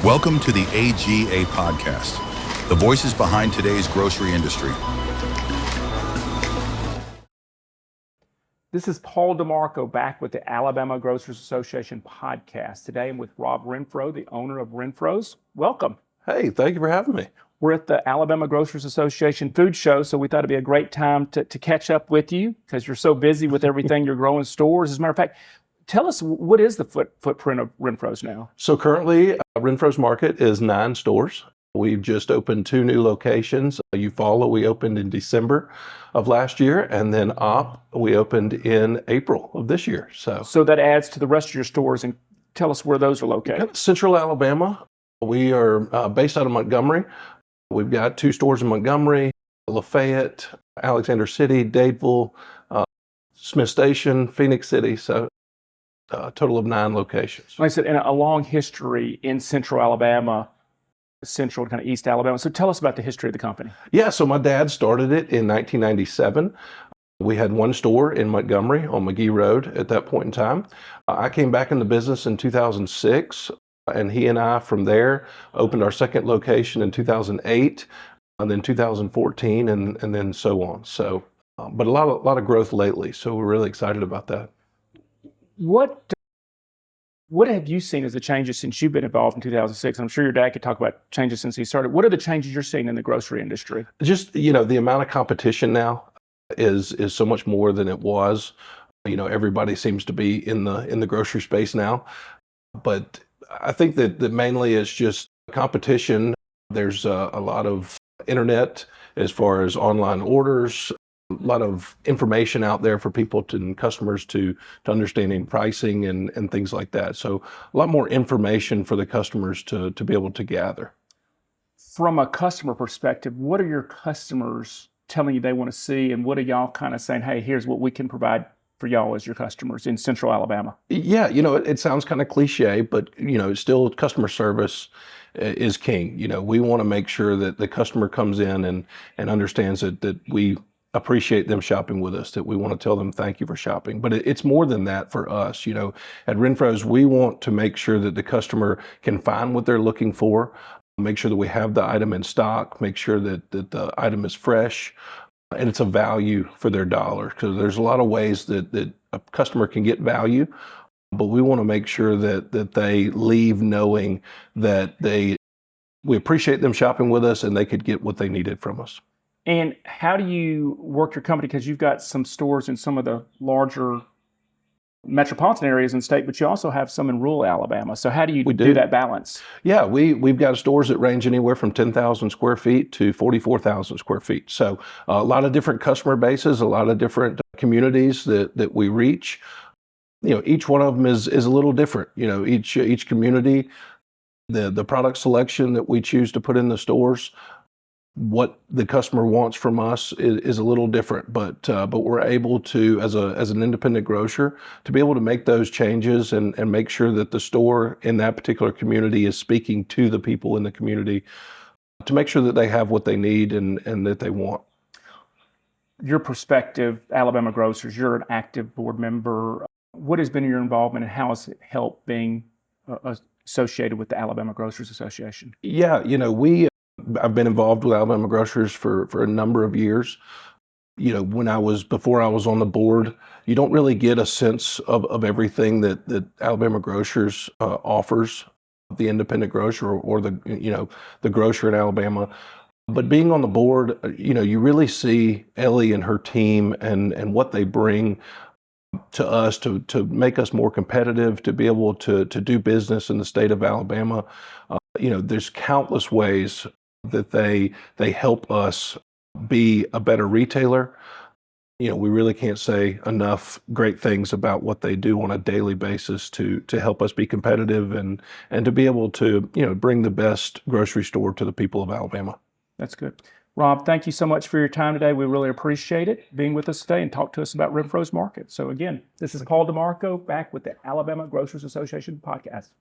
Welcome to the AGA Podcast, the voices behind today's grocery industry. This is Paul DeMarco back with the Alabama Grocers Association podcast. Today I'm with Rob Renfroe, the owner of Renfroe's. Welcome. Hey, thank you for having me. We're at the Alabama Grocers Association food show, so we thought it'd be a great time to catch up with you because you're so busy with everything you're growing stores. As a matter of fact, tell us, what is the footprint of Renfroe's now? So currently, Renfroe's Market is 9 stores. We've just opened 2 new locations. Eufaula, we opened in December of last year, and then Opp, we opened in April of this year. So that adds to the rest of your stores, and tell us where those are located. Central Alabama, we are based out of Montgomery. We've got 2 stores in Montgomery, Lafayette, Alexander City, Dadeville, Smith Station, Phoenix City. So a total of 9 locations. Like I said, and a long history in Central Alabama, Central kind of East Alabama. So tell us about the history of the company. Yeah, so my dad started it in 1997. We had 1 store in Montgomery on McGee Road at that point in time. I came back in the business in 2006, and he and I from there opened our second location in 2008, and then 2014, and then so on. So, but a lot of growth lately, so we're really excited about that. What have you seen as the changes since you've been involved in 2006? I'm sure your dad could talk about changes since he started. What are the changes you're seeing in the grocery industry? Just, the amount of competition now is so much more than it was. Everybody seems to be in the grocery space now. But I think that mainly it's just competition. There's a lot of internet as far as online orders, a lot of information out there for people and customers to understanding pricing and things like that. So a lot more information for the customers to be able to gather. From a customer perspective, what are your customers telling you they want to see, and what are y'all kind of saying, hey, here's what we can provide for y'all as your customers in Central Alabama? Yeah, it sounds kind of cliche, but still customer service is king. We want to make sure that the customer comes in and understands that we appreciate them shopping with us, that we want to tell them thank you for shopping. But it's more than that for us. At Renfroe's, we want to make sure that the customer can find what they're looking for, make sure that we have the item in stock, make sure that the item is fresh, and it's a value for their dollar. Because there's a lot of ways that a customer can get value, but we want to make sure that they leave knowing that we appreciate them shopping with us and they could get what they needed from us. And how do you work your company? Because you've got some stores in some of the larger metropolitan areas in the state, but you also have some in rural Alabama. So how do you do that balance? Yeah, we've got stores that range anywhere from 10,000 square feet to 44,000 square feet. So a lot of different customer bases, a lot of different communities that we reach. Each one of them is a little different. Each community, the product selection that we choose to put in the stores, what the customer wants from us is a little different, but we're able to, as an independent grocer, to be able to make those changes and make sure that the store in that particular community is speaking to the people in the community to make sure that they have what they need and that they want. Your perspective, Alabama Grocers, you're an active board member. What has been your involvement and how has it helped being associated with the Alabama Grocers Association? Yeah, I've been involved with Alabama Grocers for a number of years. Before I was on the board, you don't really get a sense of everything that Alabama Grocers offers the independent grocer or the grocer in Alabama. But being on the board, you really see Ellie and her team and what they bring to us to make us more competitive, to be able to do business in the state of Alabama. There's countless ways that they help us be a better retailer. We really can't say enough great things about what they do on a daily basis to help us be competitive and to be able to, bring the best grocery store to the people of Alabama. That's good. Rob, thank you so much for your time today. We really appreciate it being with us today and talk to us about Renfroe's Market. So again, this is Paul DeMarco back with the Alabama Grocers Association podcast.